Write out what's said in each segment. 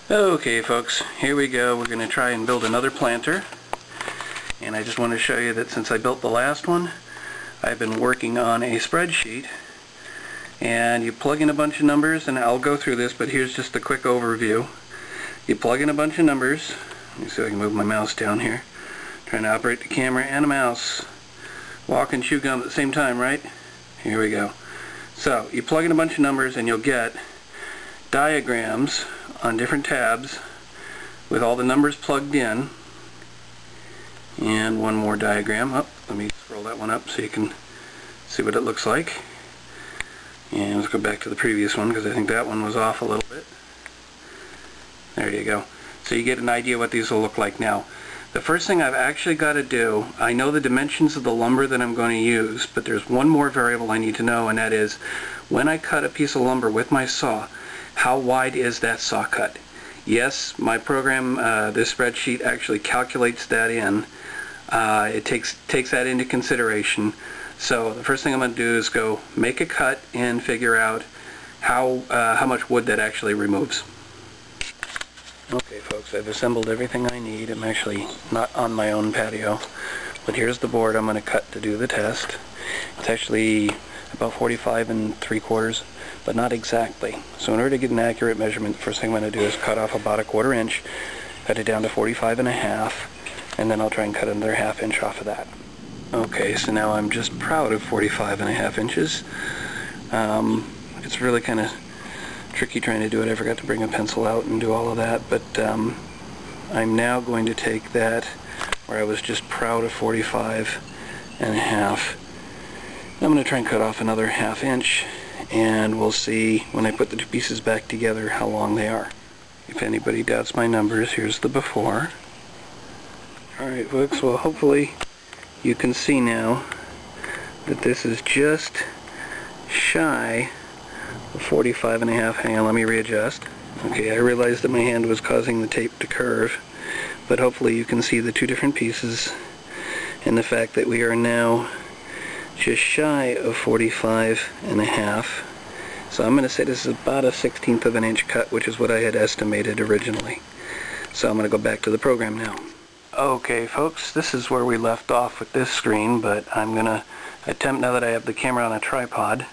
Okay folks, here we go. We're going to try and build another planter, and I just want to show you that since I built the last one, I've been working on a spreadsheet, and you plug in a bunch of numbers, and I'll go through this, but here's just a quick overview. You plug in a bunch of numbers. Let me see if I can move my mouse down here. Trying to operate the camera and a mouse. Walk and chew gum at the same time, right? Here we go. So you plug in a bunch of numbers and you'll get diagrams on different tabs with all the numbers plugged in, and one more diagram. Oh, let me scroll that one up so you can see what it looks like. And let's go back to the previous one because I think that one was off a little bit. There you go. So you get an idea what these will look like now. The first thing I've actually got to do, I know the dimensions of the lumber that I'm going to use, but there's one more variable I need to know, and that is when I cut a piece of lumber with my saw, how wide is that saw cut? Yes, my program, this spreadsheet actually calculates that in. It takes that into consideration. So the first thing I'm going to do is go make a cut and figure out how much wood that actually removes. Okay folks, I've assembled everything I need. I'm actually not on my own patio, but here's the board I'm going to cut to do the test. It's actually about 45 3/4, but not exactly. So in order to get an accurate measurement, the first thing I'm going to do is cut off about 1/4 inch, cut it down to 45 1/2, and then I'll try and cut another 1/2 inch off of that. Okay, so now I'm just proud of 45 1/2 inches. It's really kind of tricky trying to do it. I forgot to bring a pencil out and do all of that, but I'm now going to take that where I was just proud of 45 1/2. I'm going to try and cut off another 1/2 inch, and we'll see when I put the two pieces back together how long they are. If anybody doubts my numbers, here's the before. Alright folks, well hopefully you can see now that this is just shy of 45 1/2. Hang on, let me readjust. Okay, I realized that my hand was causing the tape to curve, but hopefully you can see the two different pieces and the fact that we are now just shy of 45 1/2. So I'm going to say this is about a 1/16 of an inch cut, which is what I had estimated originally. So I'm going to go back to the program now. Okay folks, this is where we left off with this screen, but I'm going to attempt, now that I have the camera on a tripod,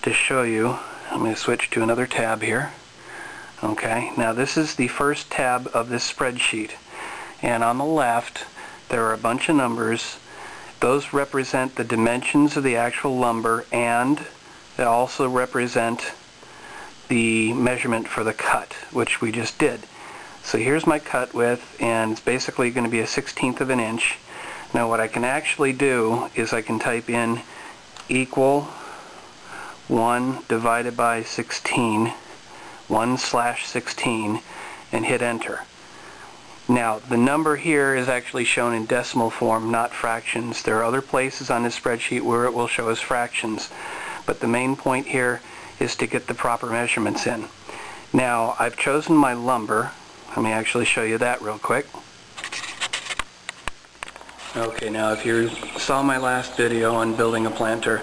to show you. I'm going to switch to another tab here. Okay, now this is the first tab of this spreadsheet, and on the left there are a bunch of numbers. Those represent the dimensions of the actual lumber, and they also represent the measurement for the cut, which we just did. So here's my cut width, and it's basically going to be a 1/16 of an inch. Now what I can actually do is I can type in equal 1 divided by 16, 1/16, and hit enter. Now the number here is actually shown in decimal form, not fractions. There are other places on this spreadsheet where it will show as fractions, but the main point here is to get the proper measurements in. Now I've chosen my lumber. Let me actually show you that real quick. Okay, now if you saw my last video on building a planter,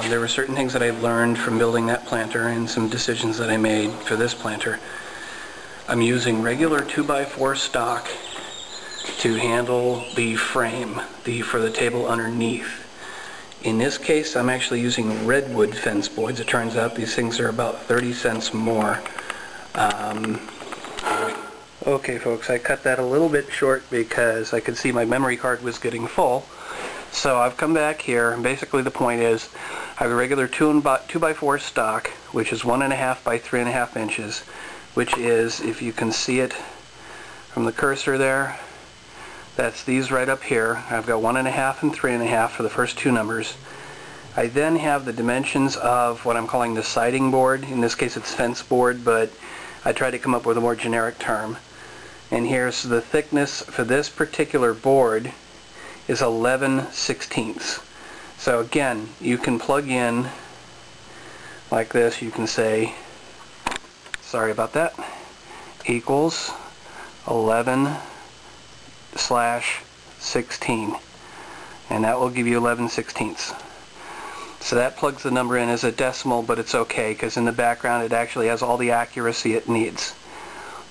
there were certain things that I learned from building that planter and some decisions that I made for this planter. I'm using regular 2x4 stock to handle the frame for the table underneath. In this case, I'm actually using redwood fence boards. It turns out these things are about 30 cents more. Okay folks, I cut that a little bit short because I could see my memory card was getting full. So I've come back here, and basically the point is I have a regular 2x4 stock, which is 1.5 by 3.5 inches, which is, if you can see it from the cursor there, that's these right up here. I've got 1.5 and 3.5 for the first two numbers. I then have the dimensions of what I'm calling the siding board. In this case it's fence board, but I tried to come up with a more generic term. And here's the thickness for this particular board is 11/16. So again, you can plug in like this. You can say, sorry about that, equals 11/16, and that will give you 11/16. So that plugs the number in as a decimal, but it's okay because in the background it actually has all the accuracy it needs.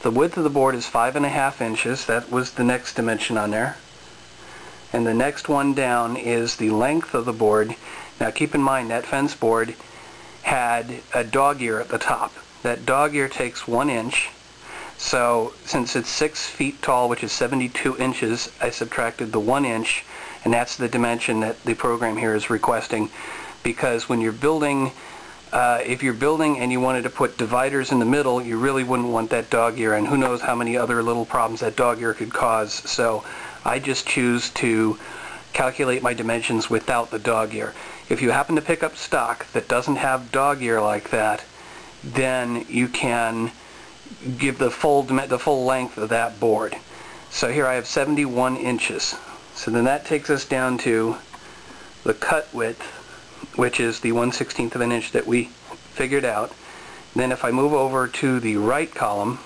The width of the board is 5.5 inches. That was the next dimension on there. And the next one down is the length of the board. Now keep in mind that fence board had a dog ear at the top. That dog ear takes 1 inch. So since it's 6 feet tall, which is 72 inches, I subtracted the 1 inch, and that's the dimension that the program here is requesting. Because when you're building, if you're building and you wanted to put dividers in the middle, you really wouldn't want that dog ear, and who knows how many other little problems that dog ear could cause. So I just choose to calculate my dimensions without the dog ear. If you happen to pick up stock that doesn't have dog ear like that, then you can give the full length of that board. So here I have 71 inches. So then that takes us down to the cut width, which is the 1/16 of an inch that we figured out. Then if I move over to the right column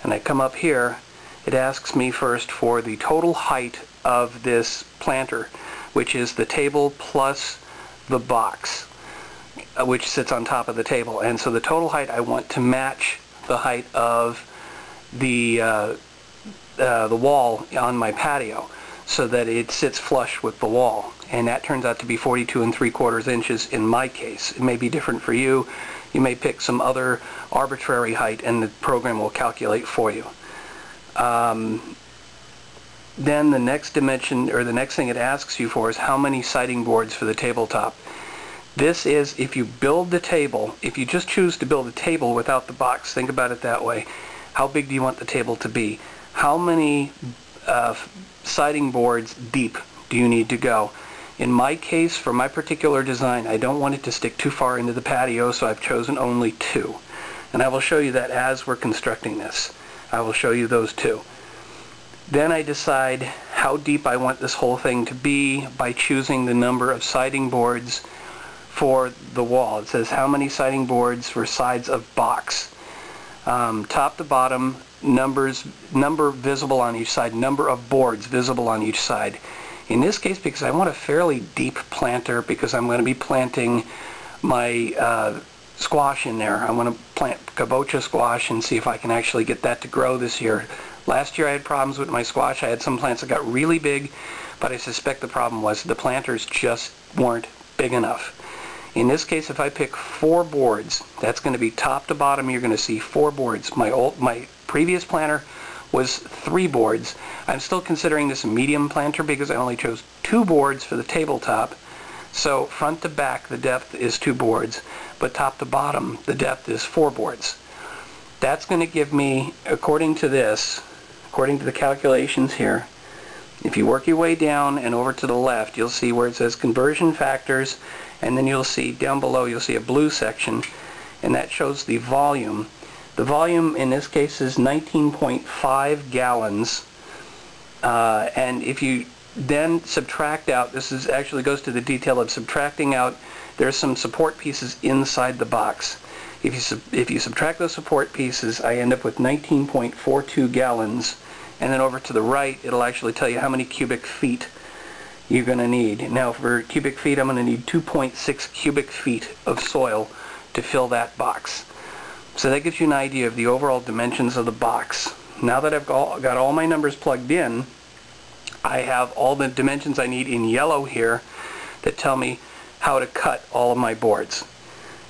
and I come up here, it asks me first for the total height of this planter, which is the table plus the box, which sits on top of the table. And so the total height, I want to match the height of the wall on my patio, so that it sits flush with the wall. And that turns out to be 42 3/4 inches in my case. It may be different for you. You may pick some other arbitrary height and the program will calculate for you. Then the next dimension, or the next thing it asks you for, is how many siding boards for the tabletop. This is if you build the table, if you just choose to build a table without the box, think about it that way. How big do you want the table to be? How many siding boards deep do you need to go? In my case, for my particular design, I don't want it to stick too far into the patio, so I've chosen only 2. And I will show you that as we're constructing this. I will show you those 2. Then I decide how deep I want this whole thing to be by choosing the number of siding boards for the wall. It says how many siding boards for sides of box. Top to bottom, number visible on each side, number of boards visible on each side. In this case, because I want a fairly deep planter, because I'm going to be planting my squash in there. I want to plant kabocha squash and see if I can actually get that to grow this year. Last year I had problems with my squash. I had some plants that got really big, but I suspect the problem was the planters just weren't big enough. In this case, if I pick 4 boards, that's going to be top to bottom. You're going to see 4 boards. My previous planter was 3 boards. I'm still considering this a medium planter because I only chose 2 boards for the tabletop. So front to back, the depth is 2 boards, but top to bottom, the depth is 4 boards. That's going to give me, according to this, according to the calculations here, if you work your way down and over to the left, you'll see where it says conversion factors, and then you'll see down below, you'll see a blue section, and that shows the volume. The volume in this case is 19.5 gallons, and if you then subtract out, this is actually goes to the detail of subtracting out, there's some support pieces inside the box. If you subtract those support pieces, I end up with 19.42 gallons, and then over to the right, it'll actually tell you how many cubic feet you're going to need. Now for cubic feet, I'm going to need 2.6 cubic feet of soil to fill that box. So that gives you an idea of the overall dimensions of the box. Now that I've got all my numbers plugged in, I have all the dimensions I need in yellow here that tell me how to cut all of my boards.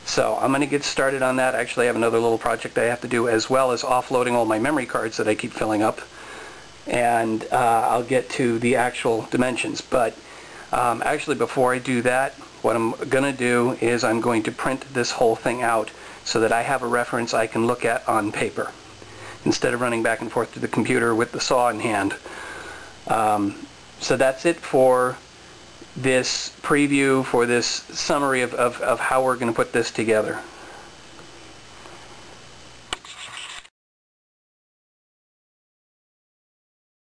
So I'm going to get started on that. Actually, I have another little project I have to do, as well as offloading all my memory cards that I keep filling up. And I'll get to the actual dimensions. But actually, before I do that, what I'm going to do is I'm going to print this whole thing out so that I have a reference I can look at on paper, instead of running back and forth to the computer with the saw in hand. So that's it for this preview, for this summary of how we're going to put this together.